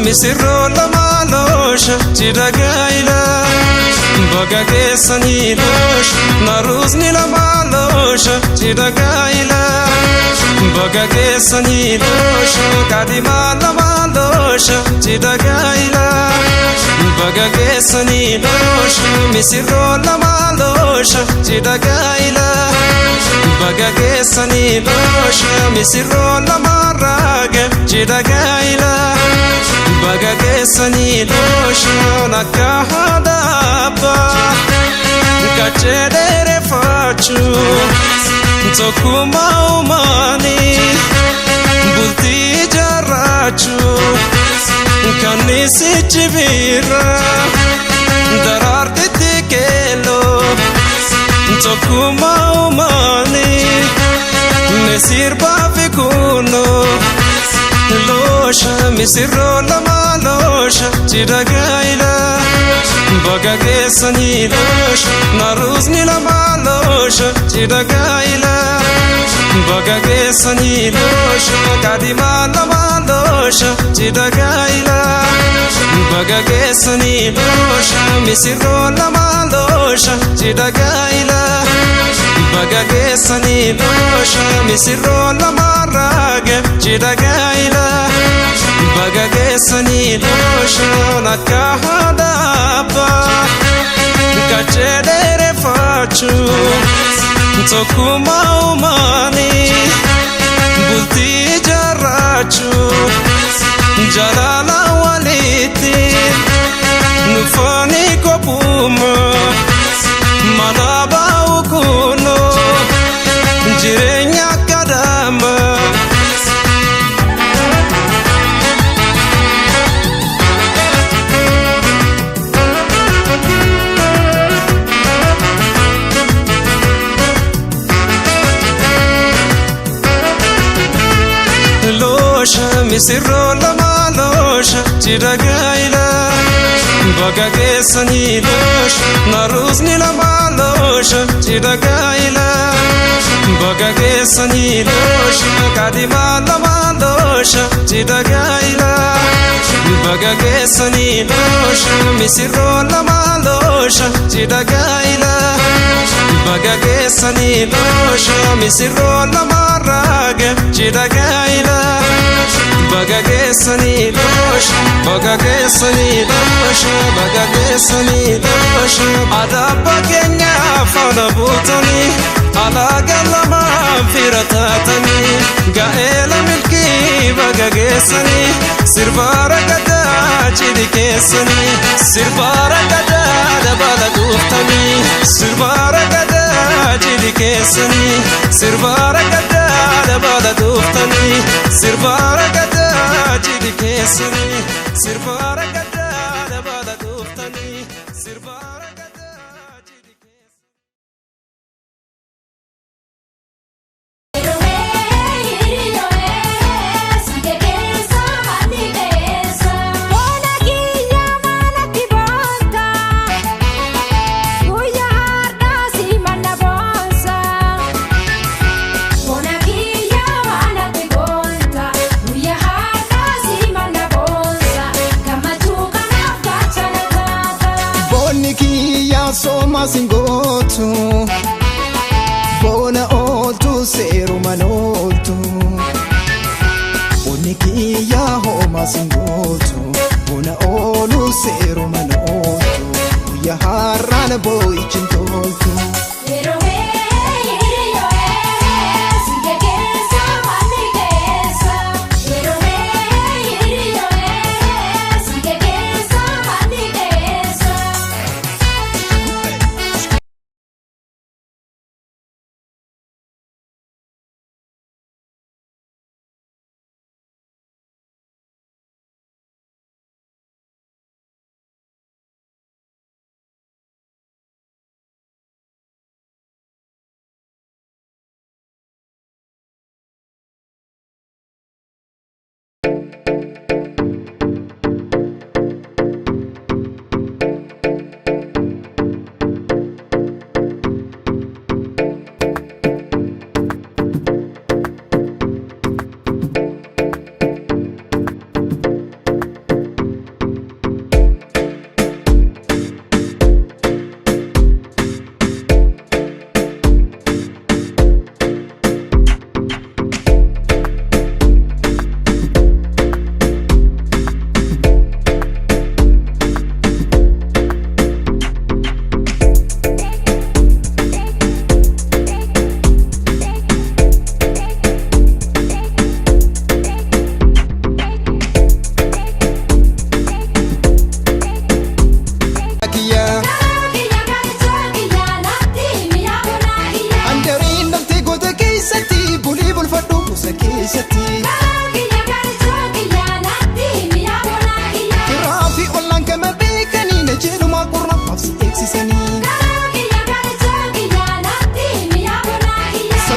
Misirroo lama loosha cidha gaa'ila baga keessanii loosha naruusni lama loosha cidha gaa'ila baga keessanii loosha kaadhimaa lama loosha cidha gaa'ila baga keessanii loosha misirroo lama loosha cidha gaa'ila baga keessanii loosha misirroo lama raaga cidha gaa'ila baga keessanii looshaan akka haadha abbaa gachee dheereffachuu tokkummaa uumanii bultii ijaarrachuu kannisichi biira daraartitti keelloo tokkummaa uumanii misirbaa fi kunoo loosha misirroo lama loosha cidha gaa'ila baga keessanii loosha naruusni lama loosha cidha gaa'ila baga keessanii loosha kaadhimaa lama loosha cidha gaa'ila baga keessanii loosha misirroo lama loosha cidha gaa'ila baga keessanii loosha misirroo lama raaga cidha gaa'ila baga keessanii looshaan akka haadha abbaa gachee dheereffachuu tokkummaa uumanii bultii ijaarrachuu jaalala walitti nufaanii kophumaa mana baa'u kunoo jireenya akka daamaa. Misirroo lama loosha cidha gaa'ila baga keessanii loosha naruusni lama loosha cidha gaa'ila baga keessanii loosha kaadhimaa lama loosha cidha gaa'ila baga keessanii loosha misirroo lama loosha cidha gaa'ila baga keessanii loosha misirroo lama raaga cidha gaa'ila baga keessanii loosha baga keessanii loosha baga keessanii loosha adaabba keenya faana buutanii alaaga lamaan fira taatanii gaa'ela milkii baga keessanii sirbaara gadaa cidhi keessanii sirbaara gadaa dabala dhuuftanii sirbaara gadaa cidhi keessanii sirbaara gadaa dabala dhuuftanii sirbaara gadaa cidhi keessanii sirbaara gadaa dabala dhuuftanii sirbaara gadaa cidhi keessanii. Soma singotu bona oltu seru manoltu boniki ya homa singotu bona olu seru manoltu ya harana boy chintoltu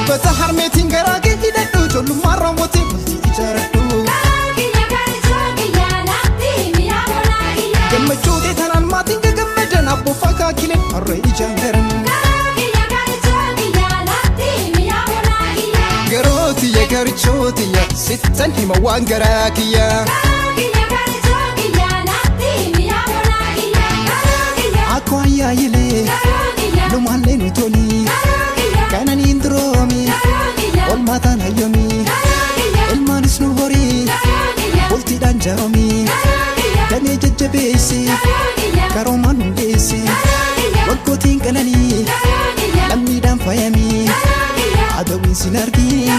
dubbata harmeetiin garaa kee hidhadhu ijoollummaa raawwatee bultii ijaaradhu gammachuu kee tanaan maatiin gagammadan abboof akaakileen harree ijaan garan garootiyya garichootiyya sittan hima waan garaa kiyya akkoo ayyaayilee lumaallee nu tolii kananiin duroomi olmaataan hayyoomii ilmaanis nu horii bultiidhaan jaroomii damee jajjabeessi karoomaan hundeessi waggootiin qananii lammiidhaan faayamii adawiin sin argii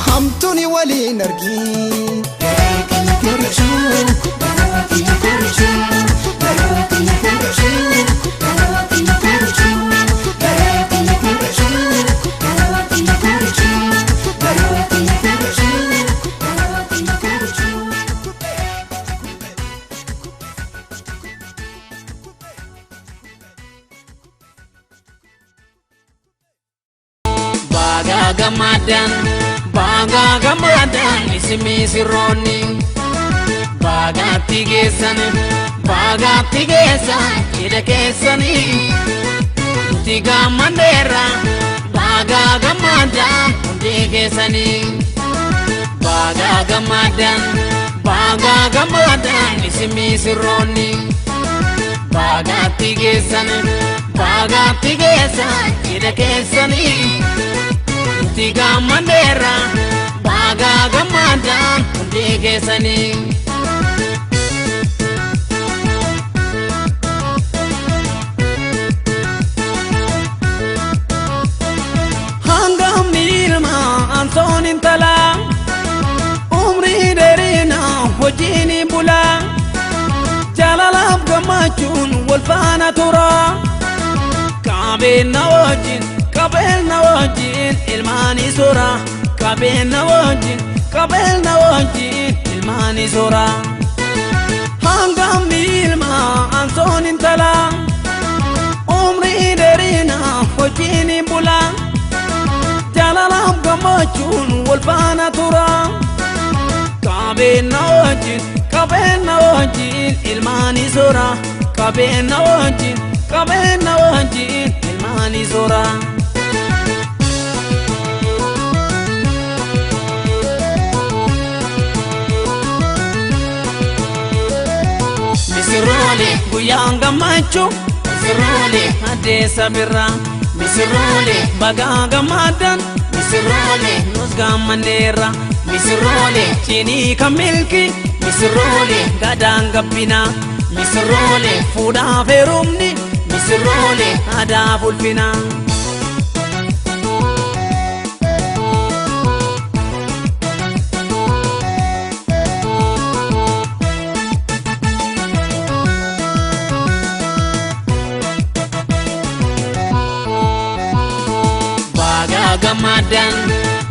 hamtuuni waliin argii Baga gamadan isimi sirroni baga tigesan ida kesani tiga mandera baga gamadan tigesani baga gamadan isimi sirroni baga tigesan ida kesani tiga mandera baga gamadan tigesani hanga milma antonin tala umri derina hojini bula jalalab gamachun wolfana tura kabena wajin ilmani sura kabena wajin ilmani sura hangam ilma ansonin tala umri derina hojini bula jalalam gamachun wolfana tura kabena wajin ilmani sura kabena wajin ilmani sura misirole guyanga macho misirole adesa birra misirole bagaga madan misirole nusga mandera misirole chini kamilki misirole gadanga pina misirole fuda ferumni misirole ada bulfina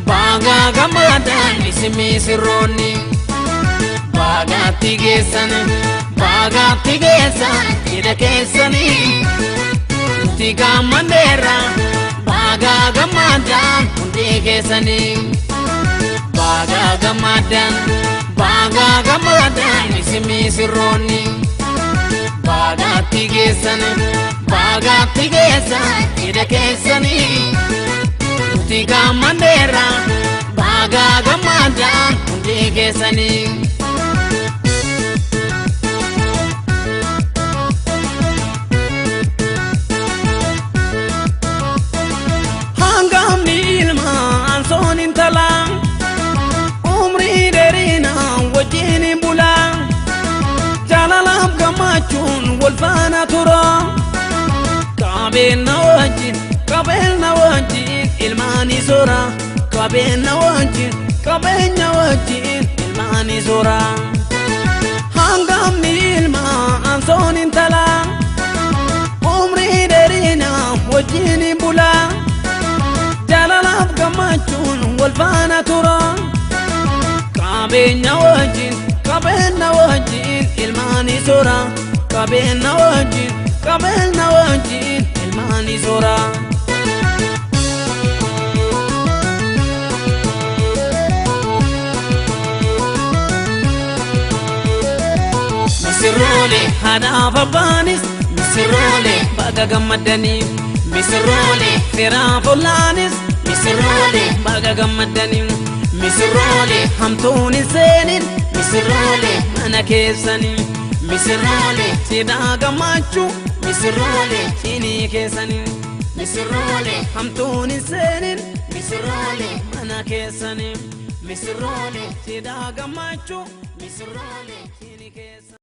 baga gamadan isimi sirroni baga tigesan ida kesani tiga mandera baga gamadan tigesani baga gamadan isimi sirroni baga tigesan ida kesani tiga mandera baga gamadan tigesani hangam ilma ansonin tala umri derina wajini bula jalalab gamachun wolfana tura kabena wajin ilmani sura kabena wajin ilmani sura hangam ilma ansonin tala umri derina wajini bula jalalab gamachun wolfana tura kabena wajin ilmani sura kabena wajin ilmani sura misirroole haadhaaf abbaanis misirroole baga gammadanii misirroole firaaf ollaanis misirroole baga gammadanii misirroole hamtuun hin seenin misirroole mana keessanii misirroole cidhaa gammachuu misirroole siinii keessanii misirroole hamtuun hin seenin misirroole mana keessanii misirroole cidhaa gammachuu misirroole siinii keessanii.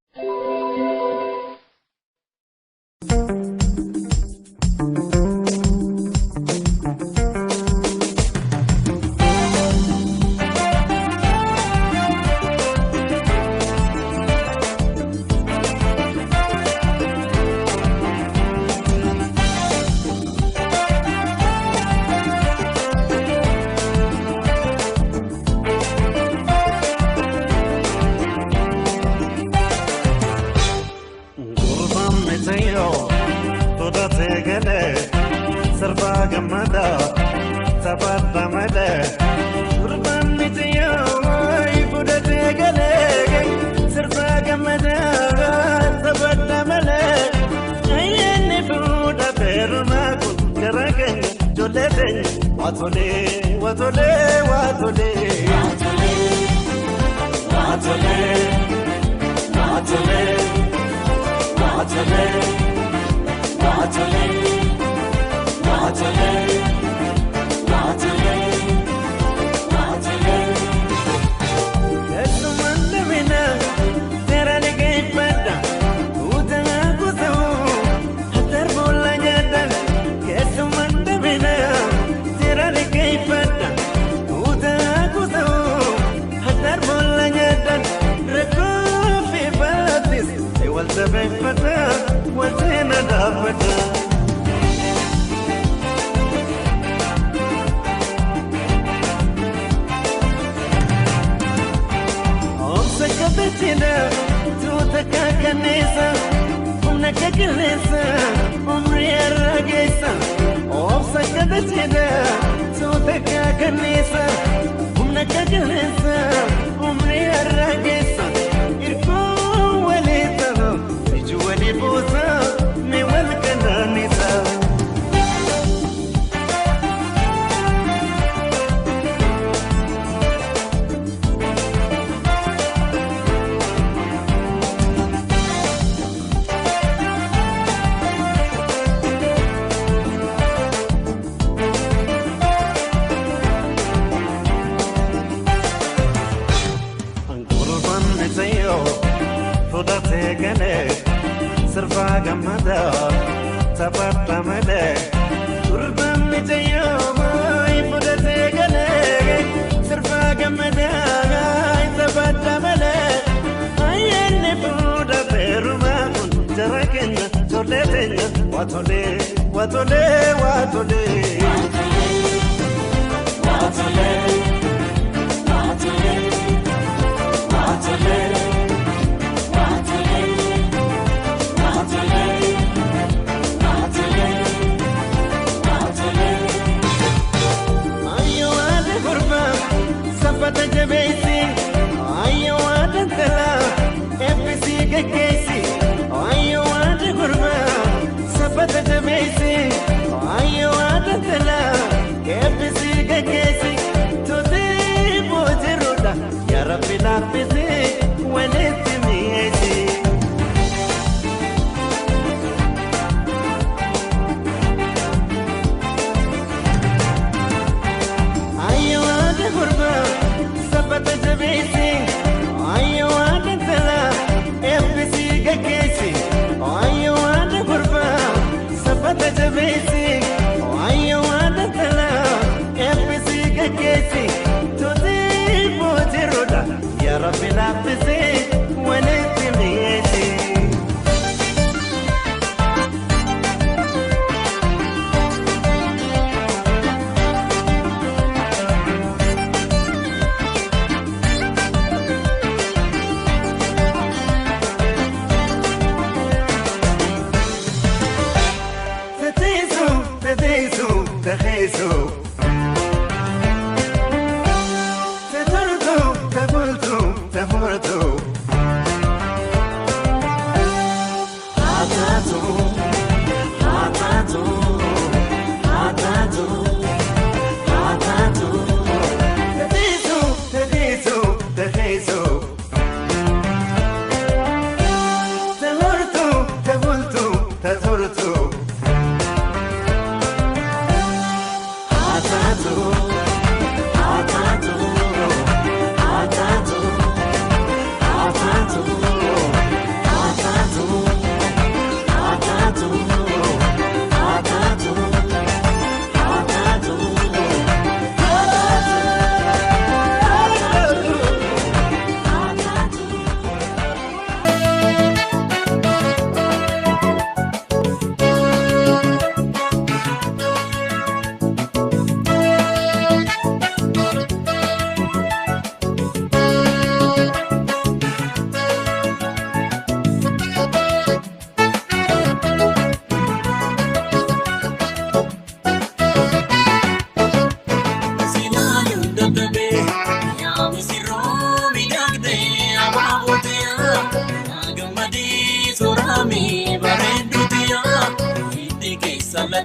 Ayo,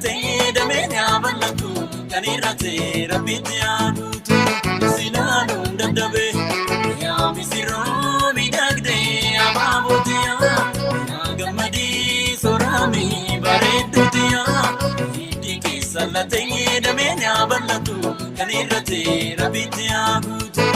sallatee dameen yaabalatu kan irratti rabbitti yaaduutu silaaluun dadhabee yaa misirroo miidhagdee abaabootti yaa gammadii soraamii bareedduutti yaa hiddi keessa sallatee dameen yaabalatu kan irratti rabbitti yaaduutu.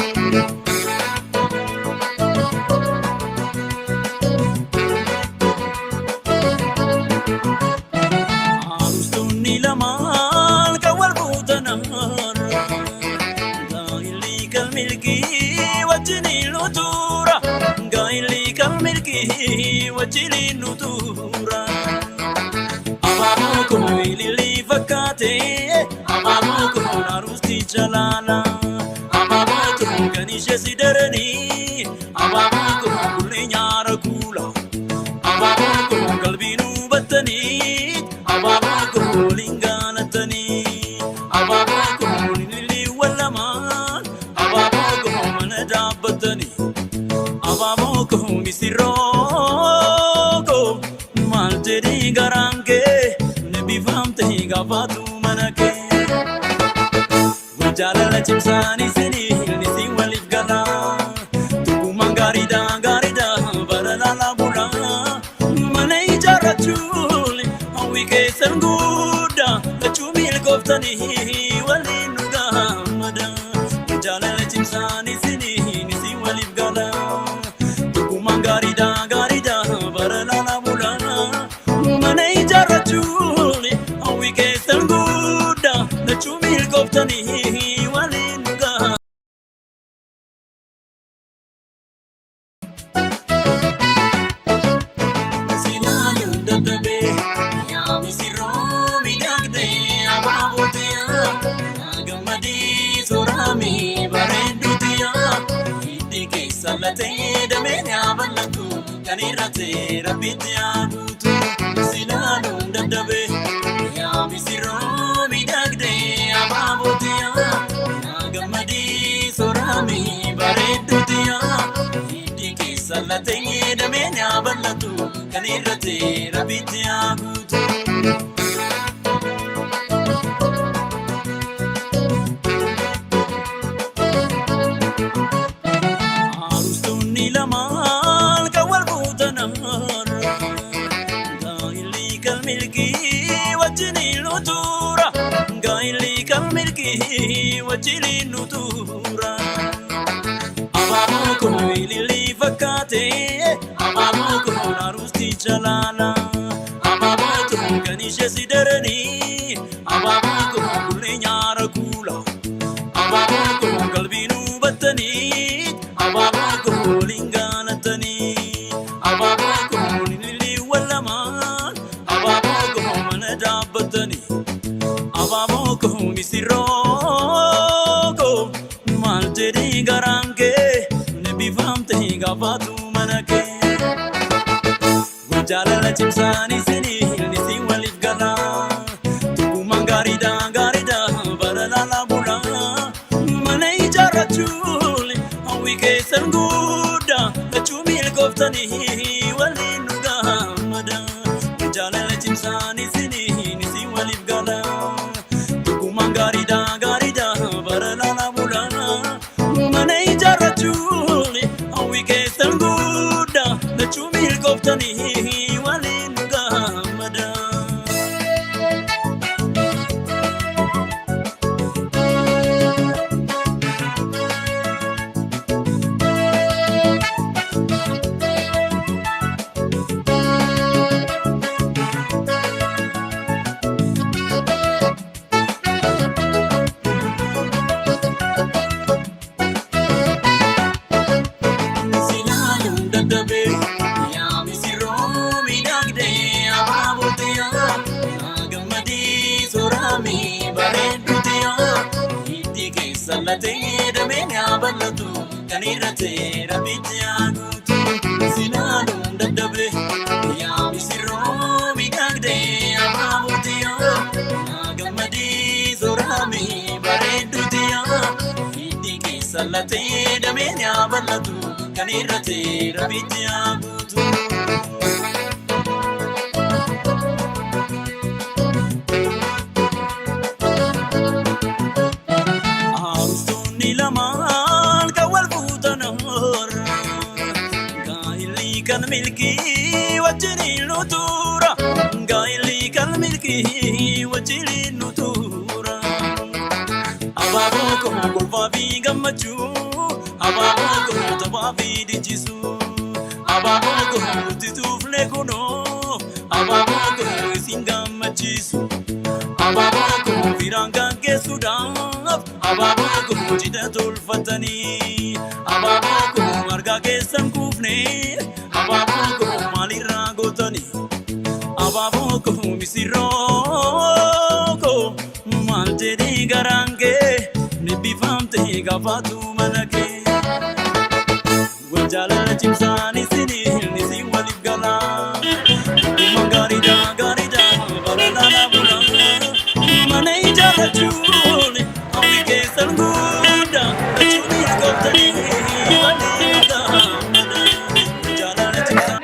Wajjin nutura abaaboo kun ililii fakkaatee abaaboo kun aruusti jalaala abaaboo kun kan ishee si daranii abaaboo kun kullee nyaara kuula abaaboo kun qalbii nu battanii abaaboo kun waliin gaalatanii abaaboo kun ililii wallamaan abaaboo kun mana dhaabbatanii abaaboo kun misirroo. Garange nebi famte gafatu manake wajala chimsani sini nisi walif gala tuku mangarida garida barala la bula manai jarachuli awike sanguda chumil goftani walinuga mada wajala chimsani sini nisi walif gala tuku mangarida garida barala la bula manai jarachuli awike sanguda chumil goftani walinuga silalu dadhabe yaa misirroo miidhagdee abaabootti yaa gammadii soraamii bareedduutti yaa hiddi keessa sallatee dameen yaabalatu kan irratti rabbitti yaaduutu silaaluun dadhabe yaa misirroo miidhagdee abaabootti yaa gammadii soraamii bareedduutti yaa hiddi keessa sallatee dameen yaabalatu kan irratti rabbitti yaaduutu. Wajjin nutura abaaboo kun ililii fakkaatee abaaboo kun aruusti jalaala abaaboo kun kan ishee si daranii abaaboo kun kullee nyaara kuula abaaboo kun qalbii nu battanii abaaboo kun waliin gaalatanii abaaboo kun ililii wallamaan abaaboo kun mana dhaabbatanii abaaboo kun misirroo. Garange nebi famte gafatu manake wajala chimsani sini nisi walif gala tuku mangarida garida barala la bula manai jarachuli awike sanguda chumil goftani walinuga mada wajala chimsani sini nisi walif gala tuku mangarida garida barala la bula manai jarachuli awike sanguda chumil goftani walinuga mada sallatee dameen yaabalatu kan irratti rabbitti yaaduutu silaaluun dadhabe yaa misirroo miidhagdee abaabootti yaa gammadii soraamii bareedduutti yaa hiddi keessa sallatee dameen yaabalatu kan irratti rabbitti yaaduutu. jiliin nu tuura. Abaaboo koo kolfaa fi gammachuu abaaboo koo taphaa fi dinjisuu abaaboo koo murtituuf leekunoo abaaboo koo isin gammachiisu abaaboo koo firaan gaggeessuudhaaf abaaboo koo cidha tolfatanii abaaboo koo margaa keessan kuufne abaaboo koo maalirraa gootanii abaaboo koo misirroo koo maal jedhee garaan kee nibbifamte gaafatu mana kee wal jaalala cimsaan isin waliif galaa dhuma gaariidhaa baradhaadhaa bulaa mana ijaarrachuun hawwi keessan guddaa jechuun qoftanii baneedaa jaalala cimsaan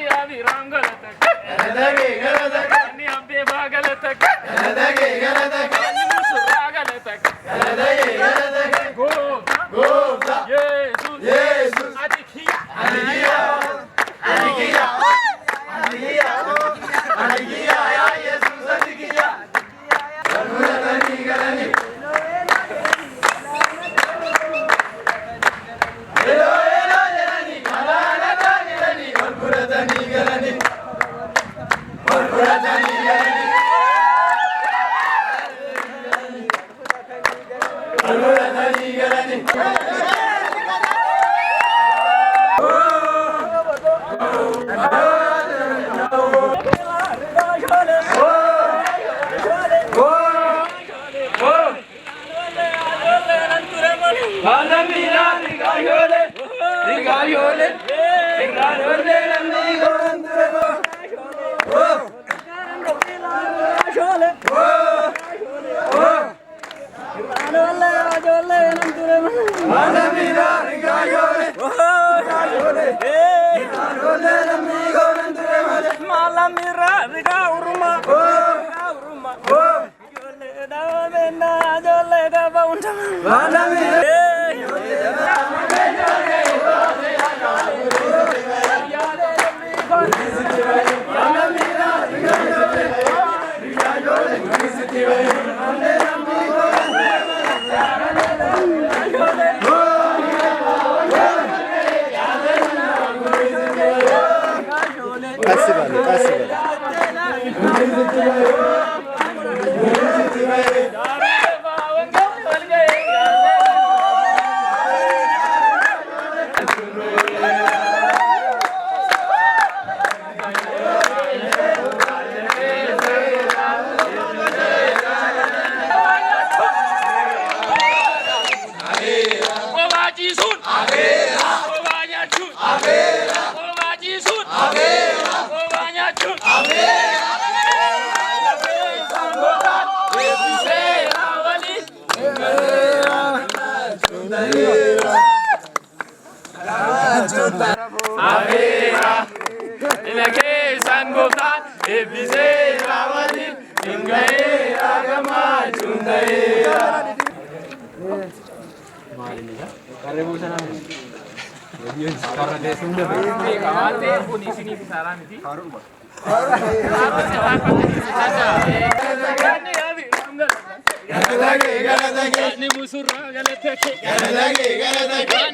Ni musurra galatake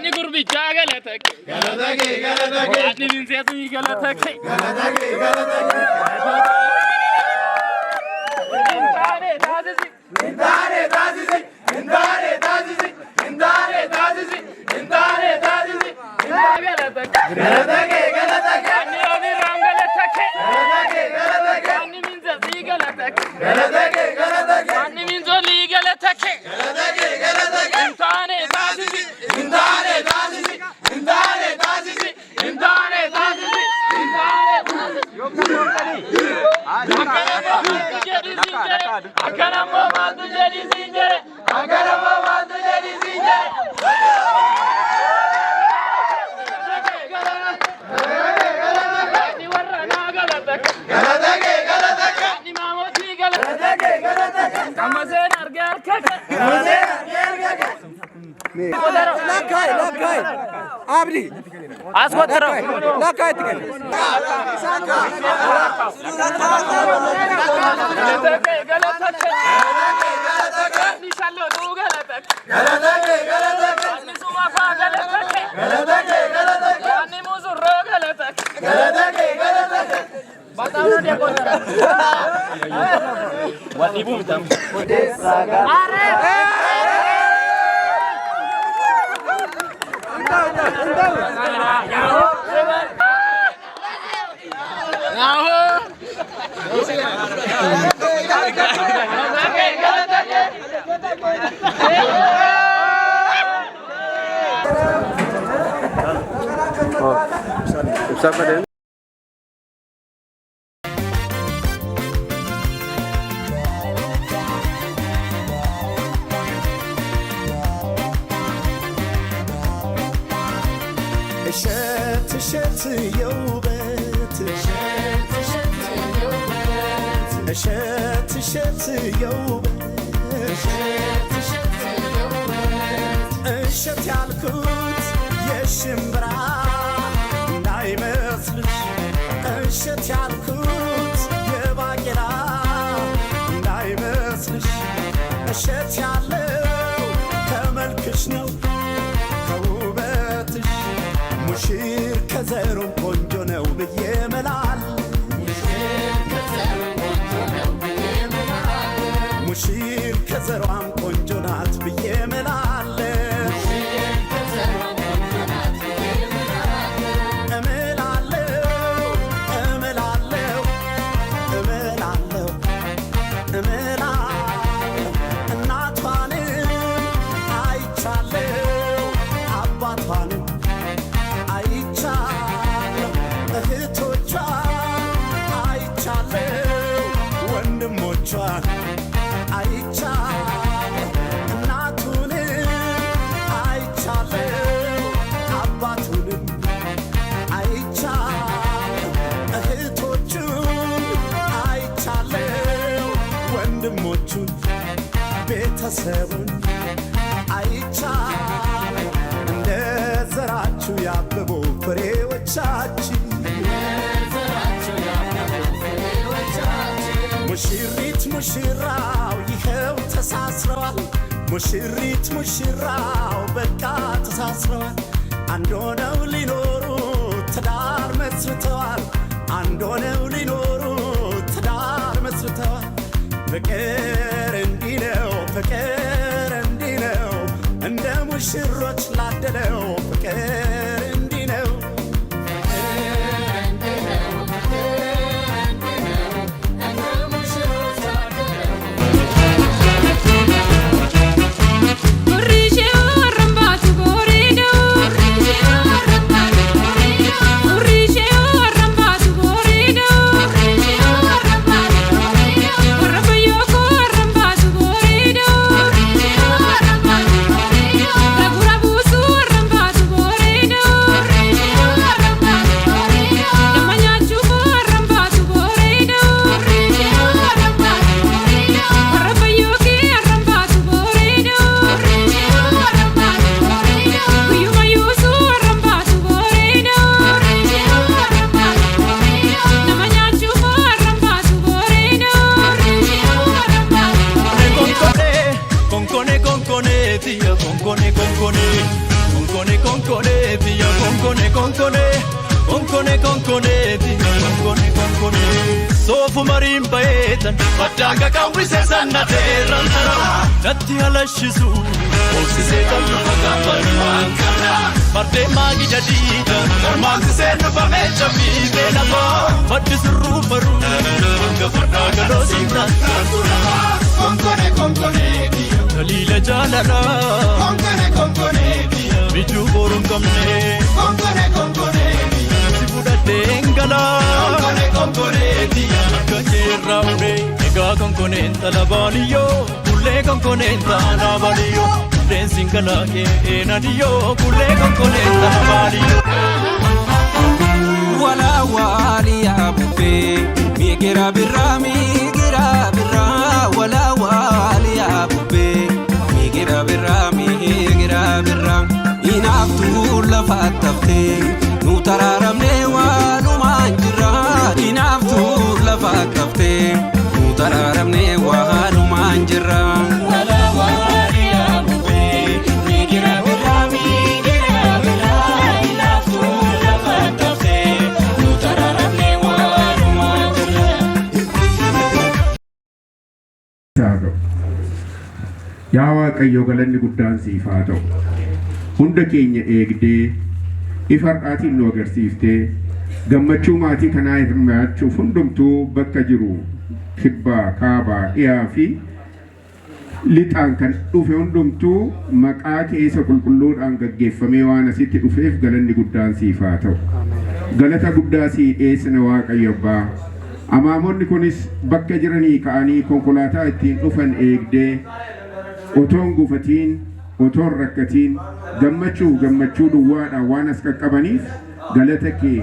ni gurbicha galatake ni binsetu galatake Lakai. አብዲ አስቆጥረው ለካይት ግን እሸት የውበት እሸት የውበት እሸት ያልኩት የሽምብራ እንዳይመስልሽ እሸት ያልኩት የባቄላ እንዳይመስልሽ እሸት ያለው ከመልክሽ ነው ከውበትሽ ሙሽር ከዘሩ ቆንጆ ነው ብዬ መላል ሙሽር ከዘሯም ቆንጆ ናት ብዬ መላል ቤተሰቡን አይቻል እንደ ዘራችሁ ያበቡ ፍሬዎቻችን ሙሽሪት ሙሽራው ይኸው ተሳስረዋል ሙሽሪት ሙሽራው በቃ ተሳስረዋል አንድ ሆነው ሊኖሩ ትዳር መስርተዋል አንድ ሆነው ሊኖሩ ትዳር መስርተዋል ፍቅር እንዲህ ነው ፍቅር እንዲህ ነው እንደ ሙሽሮች ላደለው ፍቅር እንዲህ ነው Sofu marin baetan Badanga kawise sanna teran tara Natti halashisu Oksise kamnu pakapani wankana Marde magi jadida Ormansi senu pamecha mibe labo Faddi surru paru Anga fadda galo simna Konkone konkone diya Dalila jalala Konkone diya Biju borum kamne Konkone diya Sibuda dengala Konkone diya Kajera ude Ega konkone talabaliyo Kulle konkone talabaliyo Dancing kala ke enadiyo Kulle konkone talabaliyo Wala wali abufe Migira birra Wala wali abufe Migira birra Inaftu love lafattafte nu tararamne walumaan jirra inaaftuuf lafattafte nu tararamne walumaan jirra yaa waaqayyo galanni guddaan siif haa ta'u hunda keenya eegdee ifar'aatiin nu agarsiiftee gammachuu maatii kanaa hirmaachuuf hundumtuu bakka jiru kibbaa kaabaa dhiyaa fi lixaan kan dhufe hundumtuu maqaa keessa qulqulluudhaan gaggeeffamee waan asitti dhufeef galanni guddaan siif haa ta'u galata guddaa sii dhiyeessina waaqayyo abbaa amaamonni kunis bakka jiranii ka'anii konkolaataa ittiin dhufan eegdee otoon gufatiin otoon rakkatiin gammachuu duwwaadhaan waan as qaqqabaniif galata kee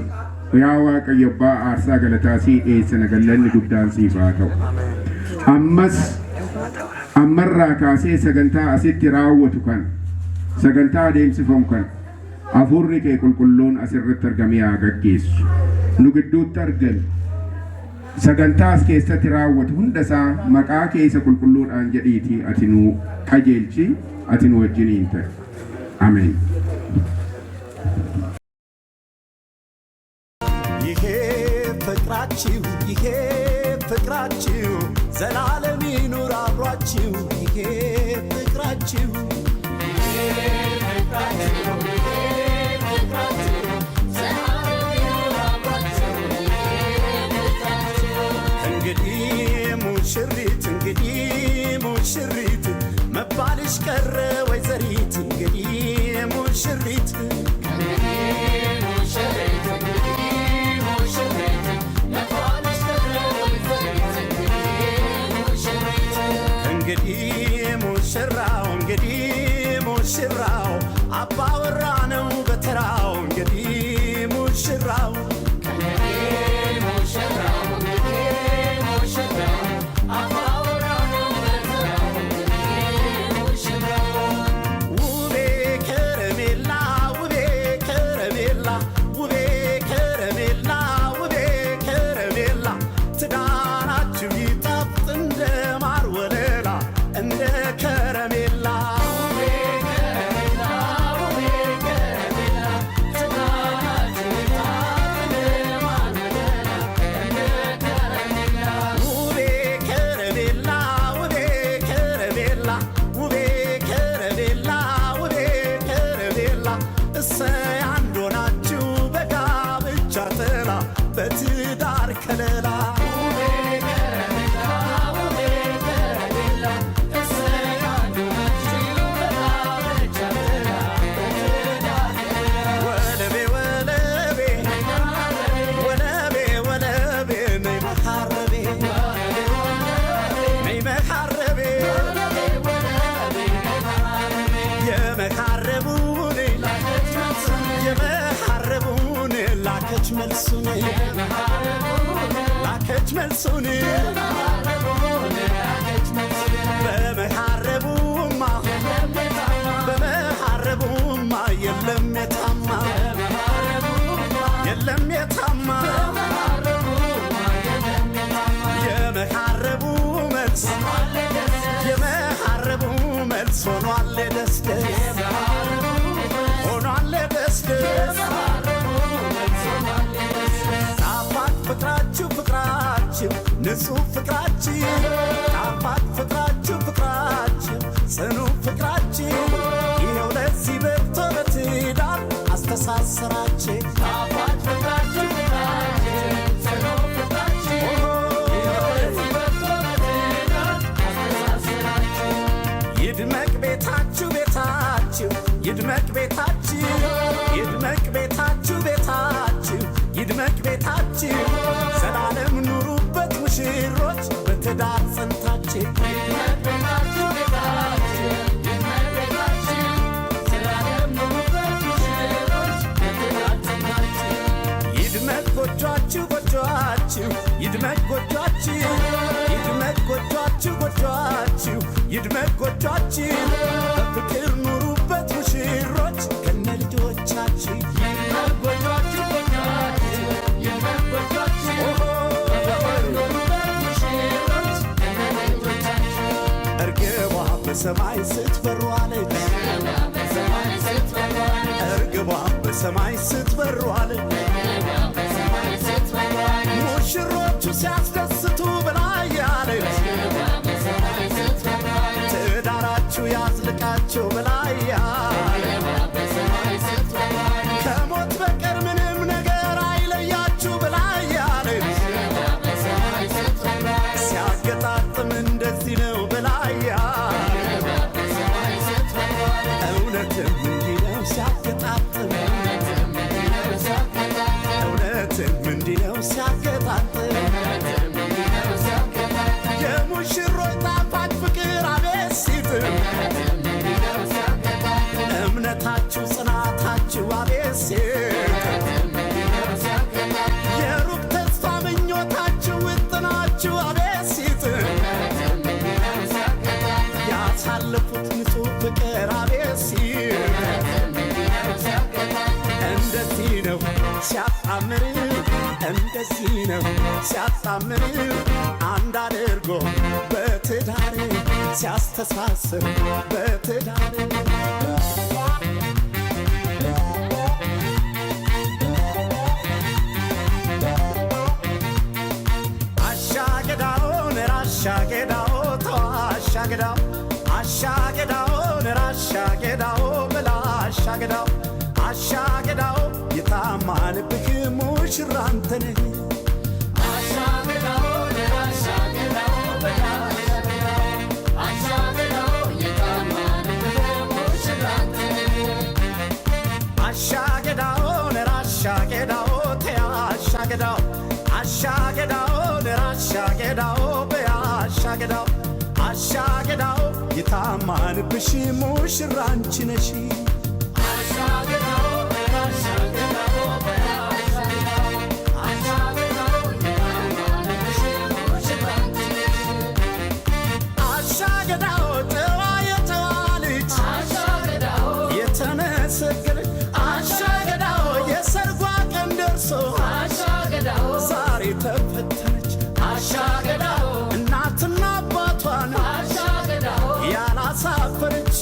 yaa waaqayyo abbaa aarsaa galataa sii dhiyeessina galanni guddaan siif haa ta'u ammarraa kaasee sagantaa asitti raawwatu kan sagantaa adeemsifamu kan hafuurri kee qulqulluun asirratti argamee haa gaggeessu nu gidduutti argame sagantaa as keessatti raawwatu hundasaa maqaa keessa qulqulluudhaan jedhiitii ati nu qajeelchi ati nu wajjiniin ta'e ameen ይሄ ፍቅራችሁ ዘላለም ይኑር አብሯችሁ ይሄ ፍቅራችሁ እንግዲህ ሙሽሪት መባልሽ ቀረ ወይዘሪት እንግዲህ ሙሽሪት እንግዲህ ሙሽራው አባወራ ነው በተራው እንግዲህ ሙሽራው በትዳር ከለላ ላከች መልሱን በመሐረቡማ የለም የታማ የመሐረቡ መልስ ሆኗል ደስ ንጹህ ፍቅራችሁ ጣፋጭ ፍቅራችሁ ጽኑ ፍቅራችሁ ይኸው ለዚህ በቅቶ በትዳር አስተሳሰራችሁ ጣፋጭ ፍቅራችሁ ጽኑ ፍቅራችሁ ይኸው ለዚህ በቅቶ በትዳር አስተሳሰራችሁ ይድመቅ ቤታችሁ ይድመቅ ቤታችሁ ዘላለም ኑሩበት ሙሽሮች በትዳር ጸንታችሁ ይድመቅ ጎጇችሁ ይድመቅ ጎጇችሁ በፍቅር ኑሩበት ሙሽሮች ከነ ልጆቻችሁ በሰማይ ስትበሩ አለች እርግቧ በሰማይ ስትበሩ አለች ሙሽሮቹ ሲያስደስቱ ብላ ያለች ትዳራችሁ ያዝልቃችሁ ብላ ከሞት በቀር ምንም ነገር አይለያችሁ ብላ ያለች ሲያገጣጥም እንደዚህ ነው ብላ እውነትም እንዲህ ነው ሲያገጣጥም እውነትም እንዲህ ነው ሲያገጣጥም የሙሽሮች ጣፋጭ ፍቅር አቤት ሲጥም እምነታችሁ ጽናታችሁ አቤት ሲጥም የሩቅ ተስፋ ምኞታችሁ ውጥናችሁ አቤት ሲጥም ያሳለፉት ንጹሕ ፍቅር አቤት ሲጥም እንደዚህ ነው ሲያጣምር እንደዚህ ነው ሲያጣምር አንድ አድርጎ በትዳር ሲያስተሳስር በትዳር አሻገዳውን ራሻገዳው ተዋሻገዳው አሻገዳውን ራሻገዳው ብላ አሻገዳው አሻገዳው የታማንብህ ሙሽራ አንተ ነህ አሻገዳውን ራሻገዳው ተያሻገዳው አሻገዳውን ራሻገዳው በያሻገዳው አሻገዳው የታማንብሽ ሙሽራ አንቺ ነሽ ዛሬ ተፈተነች አሻገዳው እናትና አባቷን አሻገዳው ያላሳፈረች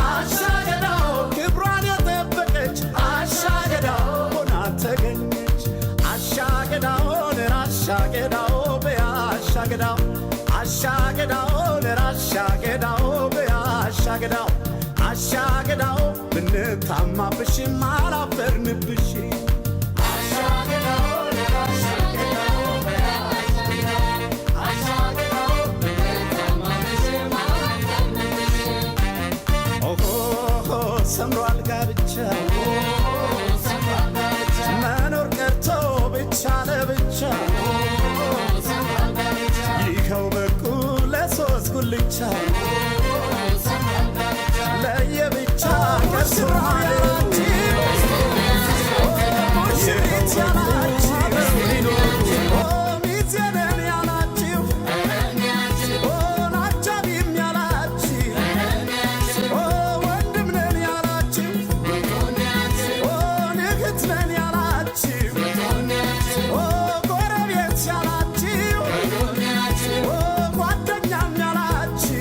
አሻገዳው ክብሯን የጠበቀች አሻገዳው ሆና ተገኘች አሻገዳውን ራሻገዳው በያሻገዳው አሻገዳውን ራሻገዳው በያሻገዳው አሻገዳው ብንታማብሽም አላፈርንብሽ ሰምሯል ጋብቻ መኖር ቀርቶ ብቻ ለብቻ ይኸው በቁ ለሶስት ጉልቻ ለየብቻ ቀርቶ ሙሽሪት ያላችሁ ሚዜነን ያላችሁ ናጃቢም ያላችሁ ጓደኛም ያላችሁ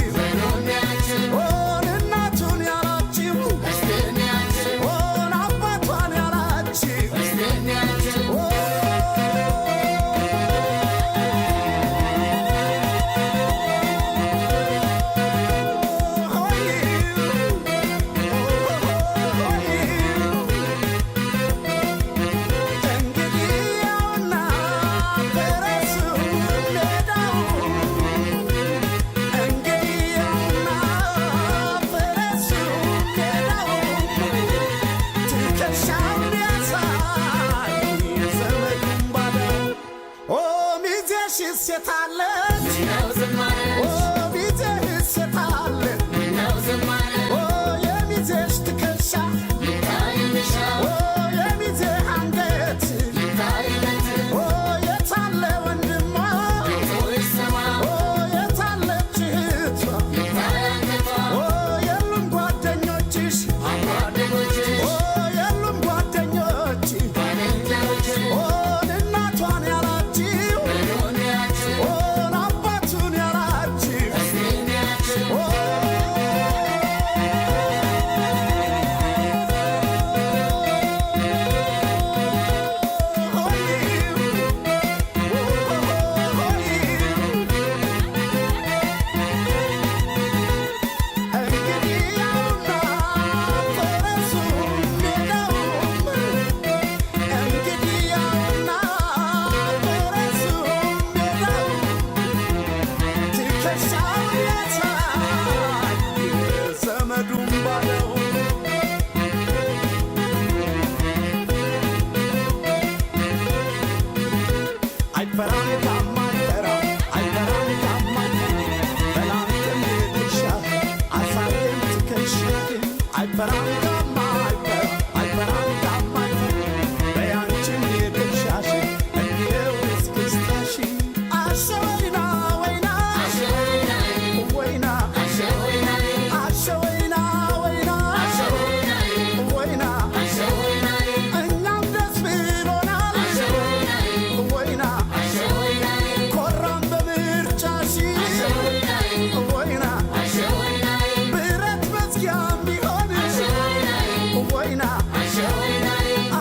ወይና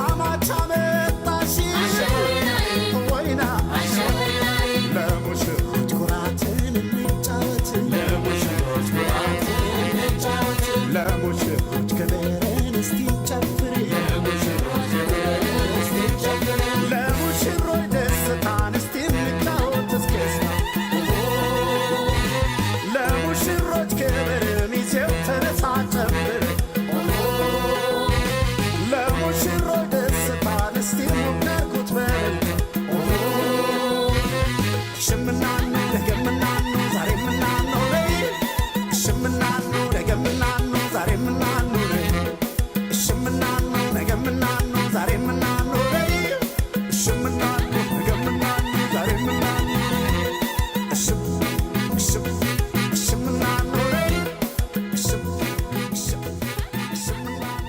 አማቻ መጣሽ ወይና ለሙሽሮች ኩራትን እንጫወት ለሙሽሮች ክብርን እስቲ ጨፍር ለሙሽሮች ደስታን እስቲ እንጫወት እስክስታ ለሙሽሮች ክብር ሚዜው ተነሳ ጨፍር ለሙሽሮች ደስታን እስቲ ሞክርኩት በል ሽምናኑ ነገምናኑ ዛሬ ምናኑ በይ ሽምናኑ ነገምናኑ ዛሬ ምናኑ በይ ሽምናኑ ነገምናኑ ዛሬ ምናኑ በይ ሽምናኑ ነገምናኑ ዛሬ ምናኑ ሽምናኑ በይ ሽምናኑ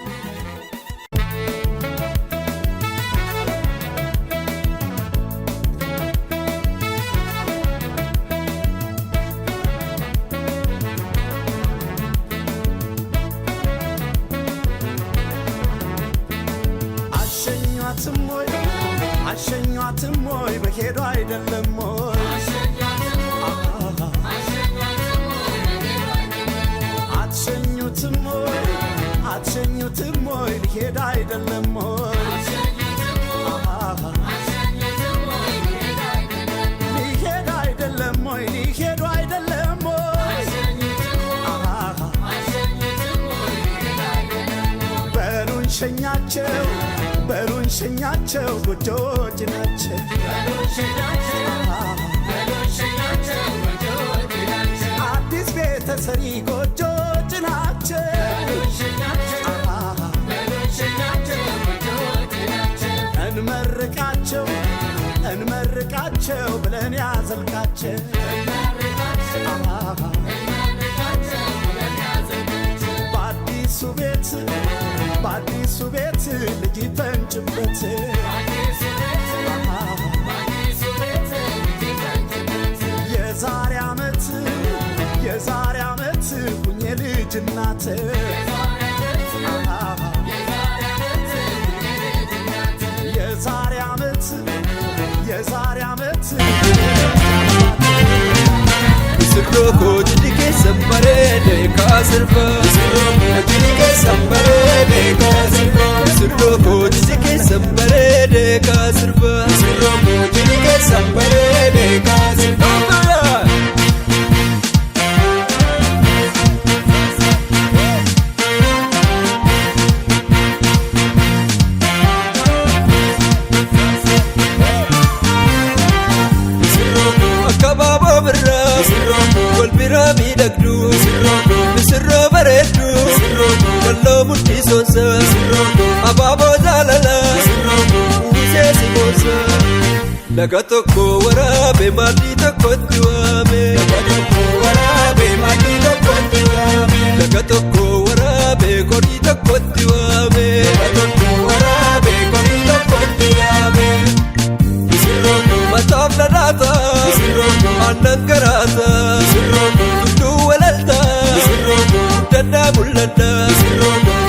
አሸኟትም ወይ በሄዱ አይደለም ወይ አትሸኙትም ወይ ሊሄድ አይደለም ወይ ሊሄድ አይደለም ወይ ሊሄዱ አይደለም ወይ በሉን ሸኛቸው በሉን ሸኛቸው ጎጆች ናቸው አዲስ ቤተ ሰሪ ጎጆች ናቸው እንመርቃቸው እንመርቃቸው ብለን ያዘልቃቸው በአዲሱ ቤት ልጅ ፈንጭበት የዛሬ ዓመት ሁኜ ልጅ እናት የዛሬ ዓመት Sirroko jidike sambare deka sirva Sirroko jidike sambare deka sirva Sirroko jidike sambare deka sirva Sirroko jidike sambare deka sirva Golbirami dagdu Misirro baredu Wallo mutti sonsa Ababo zalala Use simonsa Laga tokko warabe mati tokkotti waame Laga tokko warabe kori tokkotti waame Mataaf ladata Annan garata Tuddu walalta Dandaa mul'adda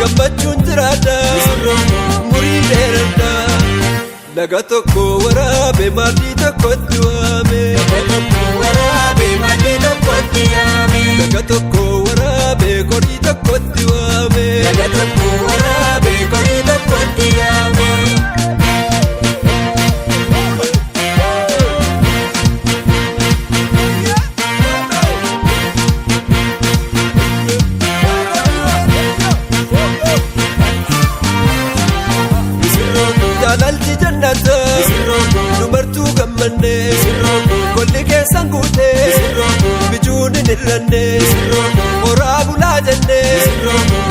Gammachuun jiraadha Murii dheeradha Laga tokko waraabe maatii tokkotti waame Laga tokko waraabe korii tokkotti waame Jaalalti jannata dubartuu gammanne golli keessan guute bijuun hin hirranne horaa bulaa jenne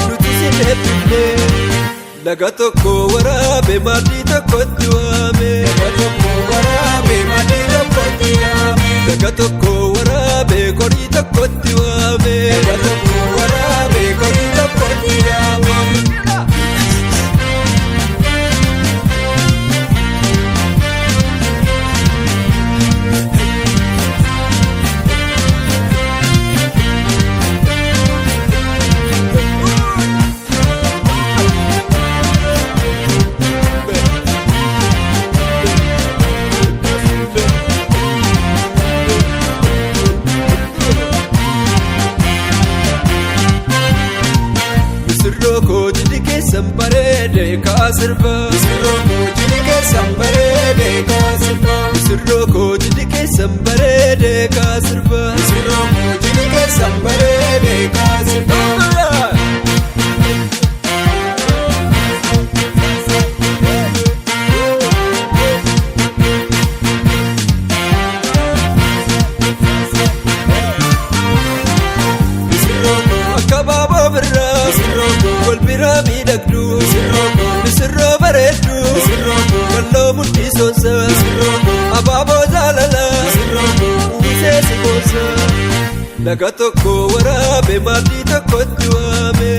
nuti sin hebbifne laga tokko waraabe maatii tokkotti waame laga tokko waraabe korii tokkotti waame keessan bareede kaasirba Misirroo koo jilli keessan bareede kaasirba Misirroo koo jilli keessan bareede kaasirba Misirroo koo jilli keessan bareede kaasirba Misirroo bareeddu kalloo mudhii soonsa abaaboo jaalala uwwisee si boonsa laga tokko waraabee maaddii tokkotti waame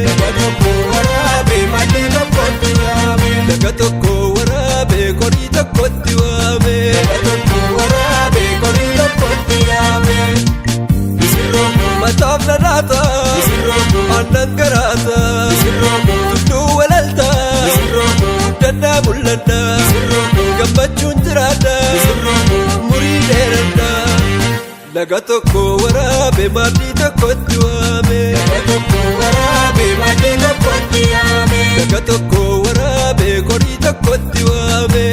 laga tokko waraabee korii tokkotti waame mataaf dhadhaata aannan garaata tulluu walalta guddanna mul'anna gammachuun jiraadha murii dheeradha laga tokko waraabee maaddii tokkotti waame laga tokko waraabee korii tokkotti waame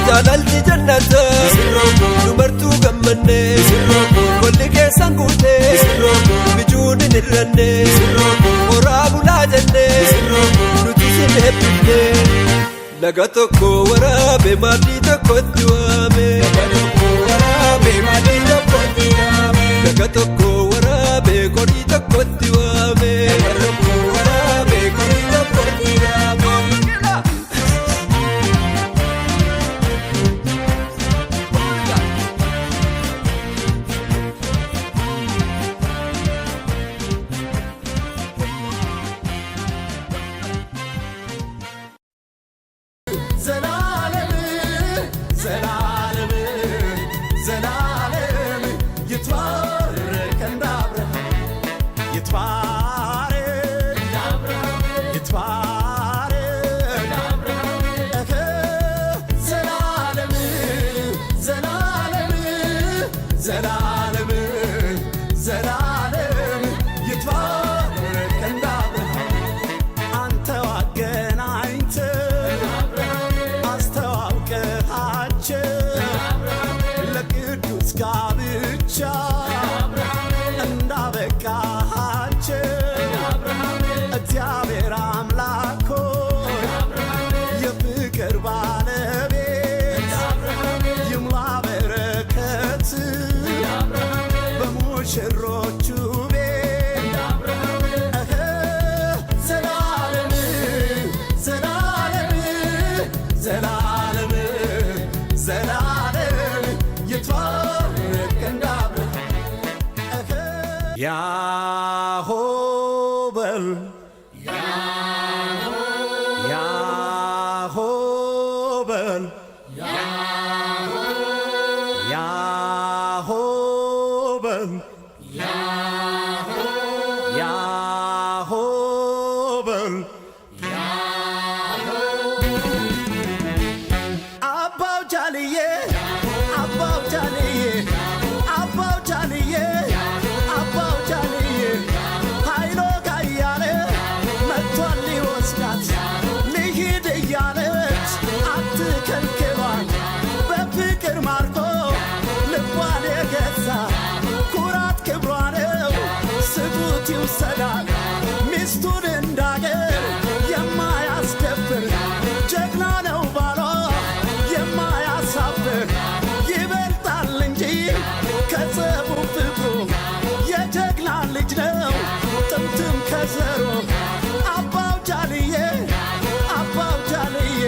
jaalalli jannata dubartuu gammanne kolli keessan guute mijuun hin hirranne horaa bulaa jenne nuti sin eebbifne laga tokko waraabee maaddii tokkotti waame laga tokko waraabee korii tokkotti waame Yahovah, Yahovah, Yahovah, Yahovah, Abba Jaliye, Abba Jaliye, Abba Jaliye. ሚስቱን እንዳገር የማያስደፍር ጀግና ነው ባሏ የማያሳፍር ይበልጣል እንጂ ከጸቡ ፍቅሩ የጀግና ልጅ ነው ጥምትም ከዘሮ አባው ጃልዬ አባው ጃልዬ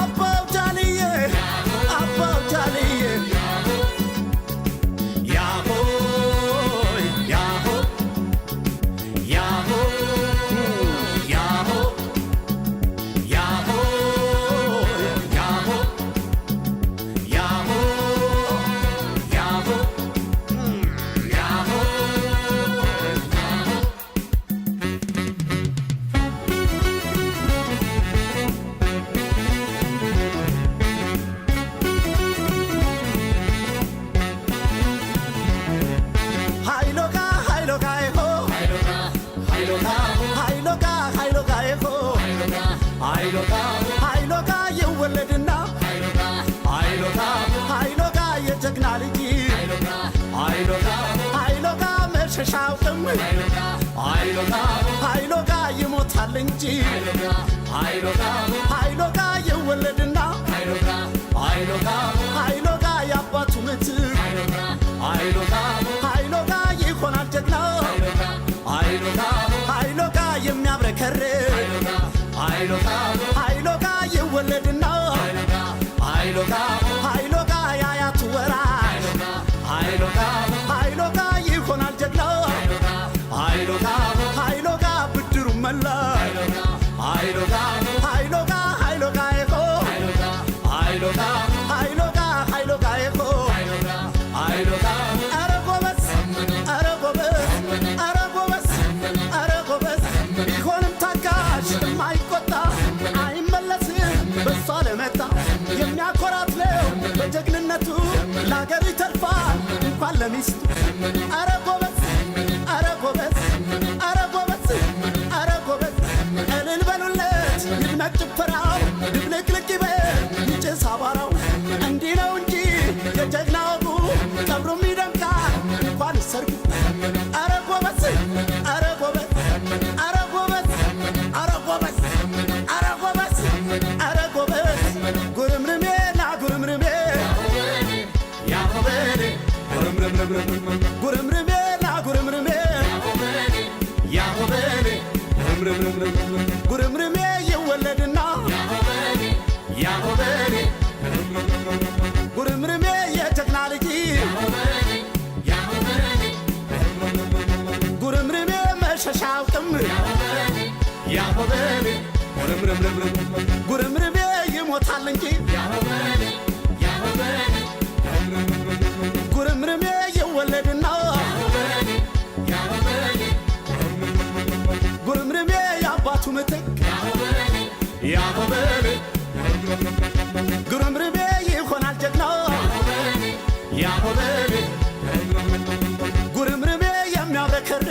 አባው ጃልዬ አባው ጃልዬ ሃይሎጋ ኤኮ ሃይሎጋ የወለድና ሃይሎጋ የጀግና ልጅ ሃይሎጋ መሸሻውቅም ሃይሎጋ ይሞታል እንጂ ሃይሎጋ የወለድና ሃይሎጋ ያባቱ ምትክ ሃይሎጋ ይሆናል ጀግና ሃይሎጋ የሚያብረከርክ ሃይሎጋ ይወለድና ሃይሎጋ ያያቱ ወራሽ ሃይሎጋ ይሆናል ጀግና ሃይሎጋ ብድሩ መላሽ ሃይሎጋ ኤኮ ሃይሎጋ ኤኮ ኧረ ጎበዝ ኧረ ጎበዝ ቢሆንም ታጋሽ የማይቆጣ አይመለስም በሷ ለመጣ የሚያኮራት ነው በጀግንነቱ ለአገሩ ይተርፋል እንኳን ለሚስቱ ኧረ ጎበዝ እልል በሉለት ይድመቅ ጭፈራው ድብልቅልቅ ይበል ይጭስ አቧራው እንዲህ ነው እንጂ የጀግና ወጉ ቀብሩም ይደምቃል እንኳን ሰርጉ ኧረ ጎበዝ ጉርምርሜ ና ጉርምርሜ ጉርምርሜ ና ጉርምርሜ ጉርምርሜ ይወለድና ጉርምርሜ የጀግና ልጅ ጉርምርሜ መሸሻውቅም ጉርምርሜ ይሞታል እንጂ ጉርምርሜ ይወለድና ጉርምርሜ ያባቱ ምትክ ጉርምርሜ ይሆናል ጀግና ጉርምርሜ የሚያብረከርክ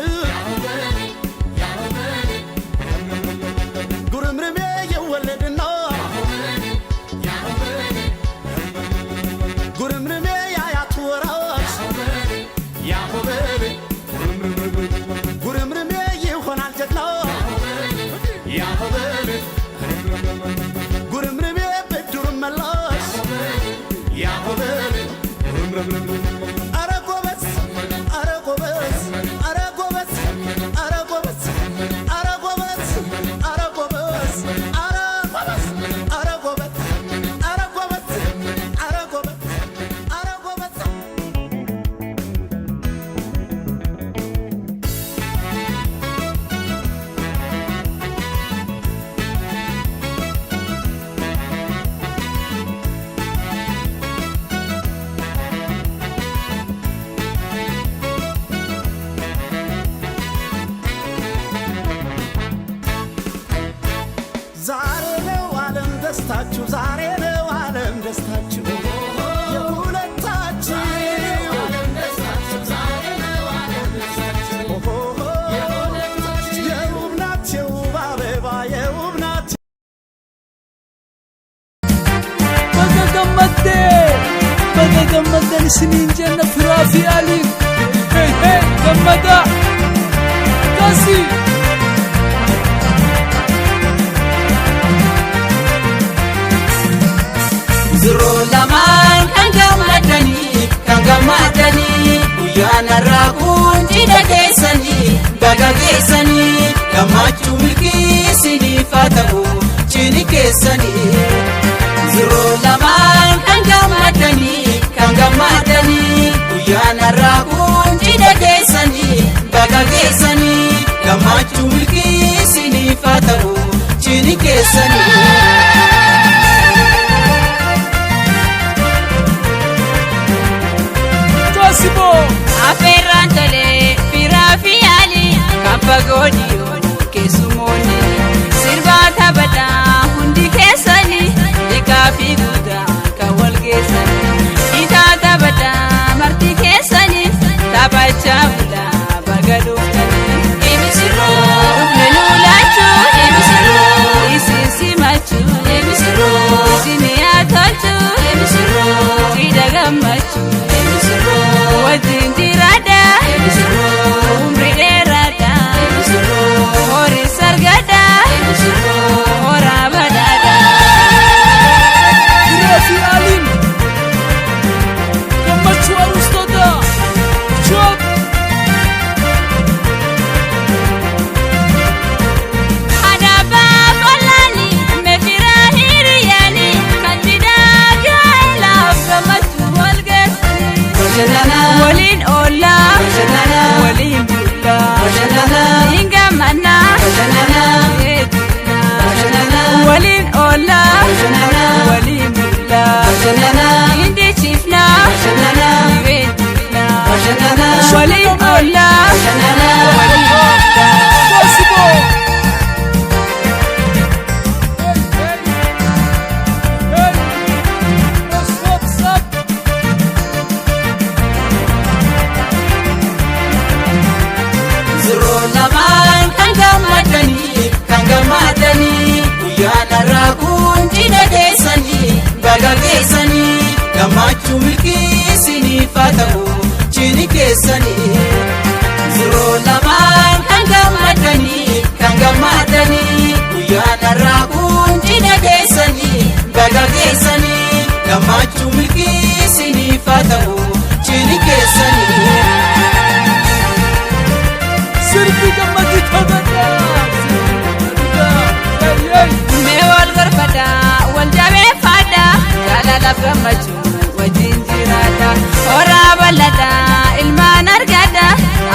ጉርምርሜ ይወለድና ጉርምርሜ ያያቱ ወራሽ ጉርምርሜ ይሆናል ጀግና ጉርምርሜ ብድሩ መላሽ ኧረ ጎበዝ ደስታችሁ ዛሬ ነው ዓለም ደስታችሁ የሁለታችሁ የውብ ናት የውብ አበባ የውብ ናት በገመደን ስኒን ጀነ ፍራፊ አሊ ገመዳ ካሲ Zuro laman kangamadani Uyana rakun jida kesani Baga kesani Kamachu milki sini fatahu Chini kesani Zuro laman kangamadani Uyana rakun jida kesani Baga kesani Kamachu milki sini fatahu Chini kesani Aferrantole firafiali kampagodiyo kesumoni sirbata bada hundi kesani dikafi guda kawal kesani itata bada marti kesani tabacha bula bagadukani emisiro waliin oollaa waliin Zero lamaan kan gammadanii guyyaan har'aa kun cidha keessanii baga keessanii gammachuu milkii isiniif haa ta'u cidhi keessanii. Zero lamaan kan gammadanii guyyaan har'aa kun cidha keessanii baga keessanii gammachuu milkii isiniif haa ta'u cidhi keessanii. Sirbi gammachuu Mee wal gorfadha wal jabeeffadha jaalalaaf gammachuu wajjin jiraadha horaa bal'adha ilmaan argadha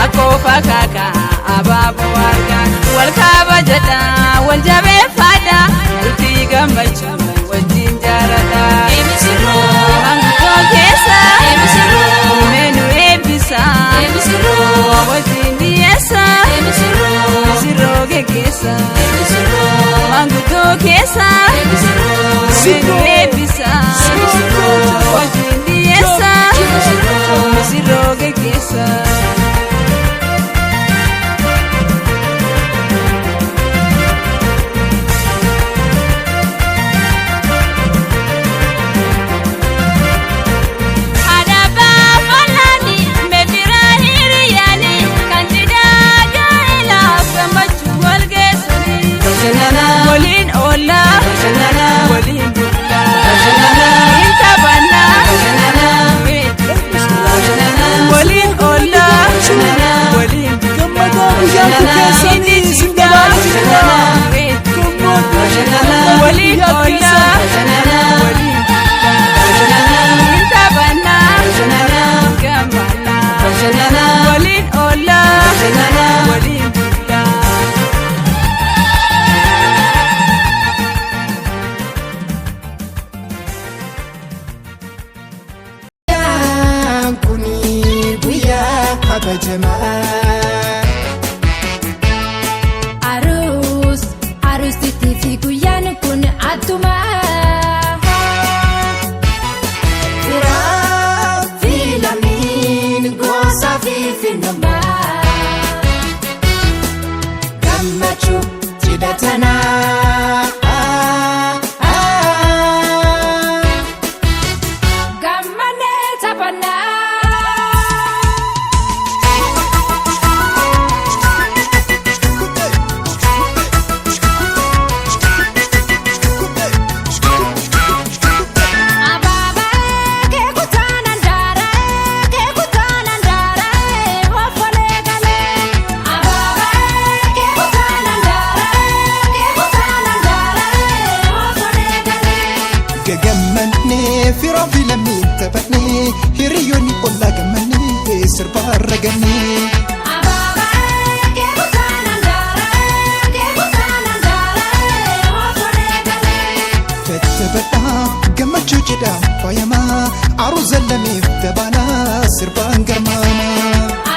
akkoofa kaakaa abaaboo argaa wal kabajadha wal jabeeffadha itti gammachuu wajjin jaaladha. Mangudoo keessa meenu eebbisa wajjin dhiyeessa misirroo geggeessa. Mangudoo keessa meenu eebbisa wajjin dhiyeessa misirroo geggeessa. Waliin oollaa waliin bulaa taphanna waliin oollaa waliin gammadaa guyyaa keessanii sin dabarsina waliin oollaa waliin taphanna gammanna waliin oollaa waliin bulaa. Aruusitti fi guyyaan kun attuma firaa fi lammiin gosa fi finnamaa gammachuu cidha tanaa gammannee taphannaa. Firoo fi lammii taphannee hiriyoonni ollaa gammannee sirba argannee. Taphadhaa gammachuu cidhaa faayamaa aruuza lameef dabalaa sirbaan garmaamaa.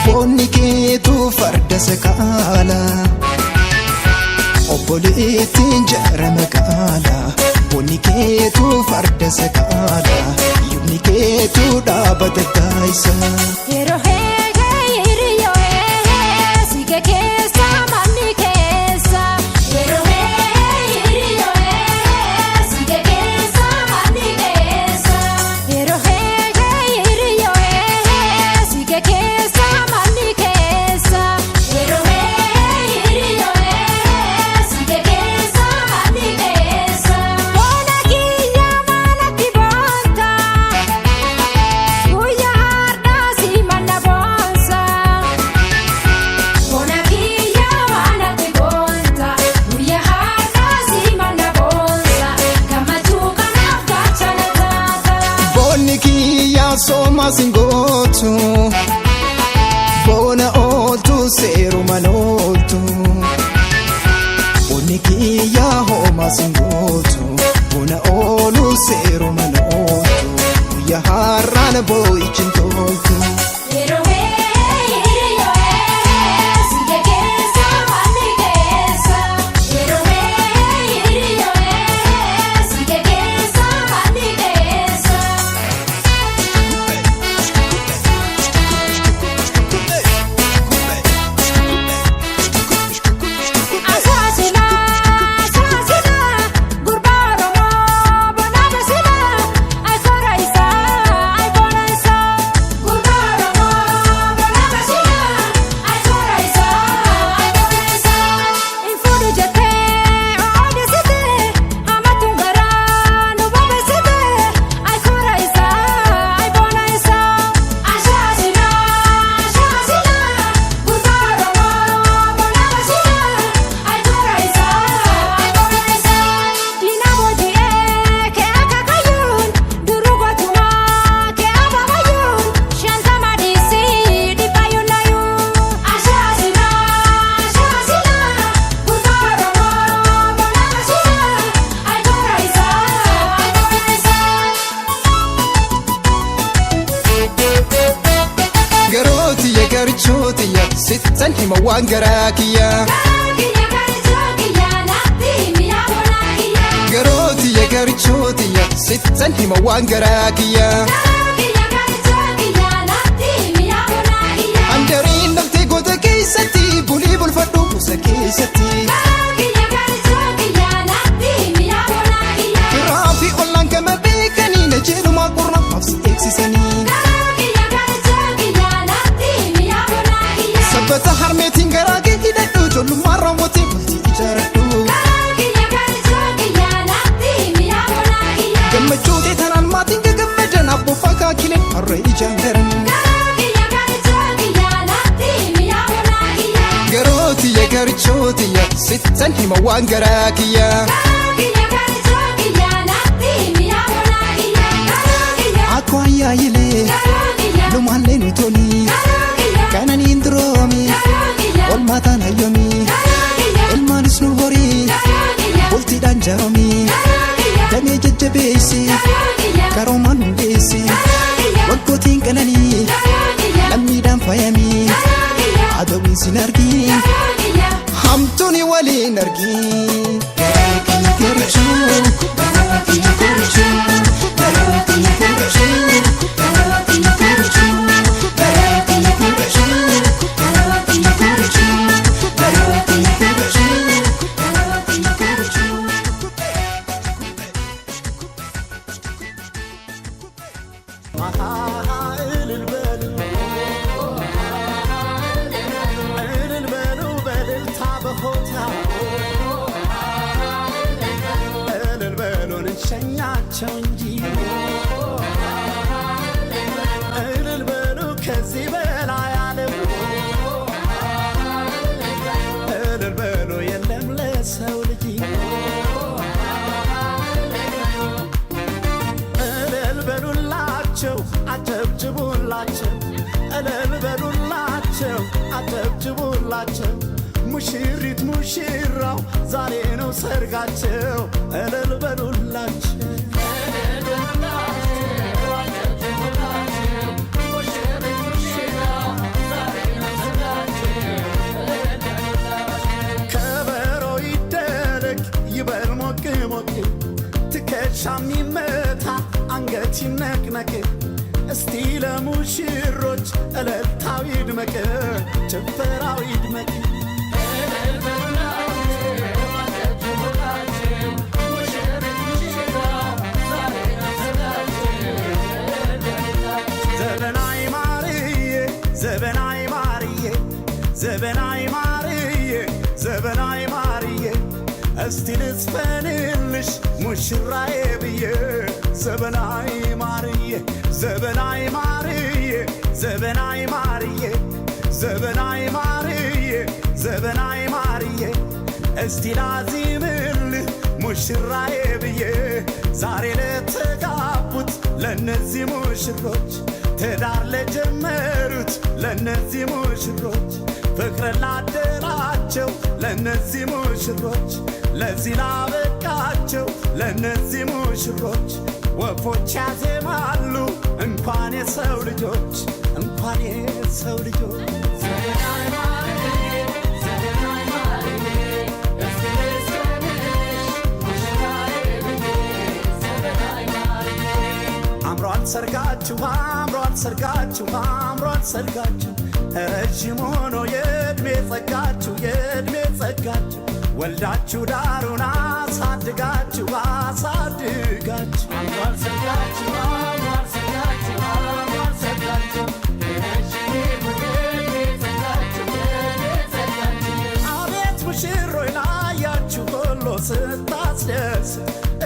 Foonni keetu farda sakaala obboleettiin jara magaala foonni keetu farda sakaala yuubni keetu dhaabata gaayisa. Yeroo hee hiriyyoo hee sige keessa. singotu bona oltu seru manoltu Onikiya homa singotu bona olu seru manoltu Ya harran boy cintoltu Sittan hima waan garaa kiyyaa Garootiya garchootiyya sittan hima waan garaa kiyyaa Handariin naltee goota keessatti bulii bulfadhu buusa keessatti Firaa fi ollaan kama beekanii na jedhumaa qurna mabsi eegsisanii Sabbata harmeetiin garaa kee hidhadhu ijoollummaa raawwatee bultii ijaaradhu Gammachuu ta'e tanaan maatiin gagammadan abboof akaakileen har'a ijaan garan Garootiya garchootiyya sittan hima waan garaa kiyyaa Akkoo ayyaayilee lumaallee nu tolii Kananiin duroomi olmaataan hayyomi ilmaanis nu horii bultiidhaan jaaromi damee jajjabeessi karoomaan hundeessi waggootiin qananii lammiidhaan faayami adawwiin sin argin hamtuuni waliin argin ሸኛቸው እንጂ እልል በሉ ከዚህ በላይ አለም እልል በሉ የለም ለሰው ልጅ እልል በሉላቸው አጨብጭቡላቸው እልል በሉላቸው አጨብጭቡላቸው ሙሽሪት ሙሽራው ዛሬ ነው ሰርጋቸው እልል በሉላቸው ከበሮ ይደረግ ይበል ሞቅ ሞቅ ትከሻ ሚመታ አንገት ይነቅነቅ እስቲ ለሙሽሮች እልልታው ይድመቅ ጭፈራው ይድመቅ ዘበናይ ማርዬ ዘበናይ ማርዬ እስቲ ልዝፈንልሽ ሙሽራዬ ብዬ ዘበናይ ማርዬ ዘበናይ ማርዬ ዘበናይ ማርዬ ዘበናይ ማርዬ ዘበናይ ማርዬ እስቲ ላዚምልህ ሙሽራዬ ብዬ ዛሬ ለተጋቡት ለነዚህ ሙሽሮች ትዳር ለጀመሩት ለነዚህ ሙሽሮች ፍቅር ላደራቸው ለነዚህ ሙሽሮች ለዚህ ላበቃቸው ለነዚህ ሙሽሮች ወፎች ያዜማሉ እንኳን የሰው ልጆች እንኳን የሰው ልጆች አምሯል ሰርጋችሁ አምሯል ሰርጋችሁ አምሯል ሰርጋችሁ ረዥም ሆኖ የዕድሜ ጸጋችሁ የዕድሜ ጸጋችሁ ወልዳችሁ ዳሩን አሳድጋችሁ አሳድጋችሁ አምሯል ሰርጋችሁ አምሯል ሰርጋችሁ አምሯል ሰርጋችሁ አቤት ሙሽሮች ላያችሁ ሁሉ ስታስደስት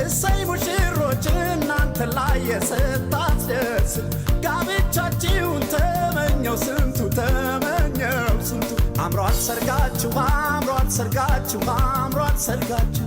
እሰይ ሙሽሮች እናንተን ላየ ስታስደስት ጋብቻችሁን ተመኘው ስንቱ ተመኘው ስንቱ አምሯል ሰርጋችሁ አምሯል ሰርጋችሁ አምሯል ሰርጋችሁ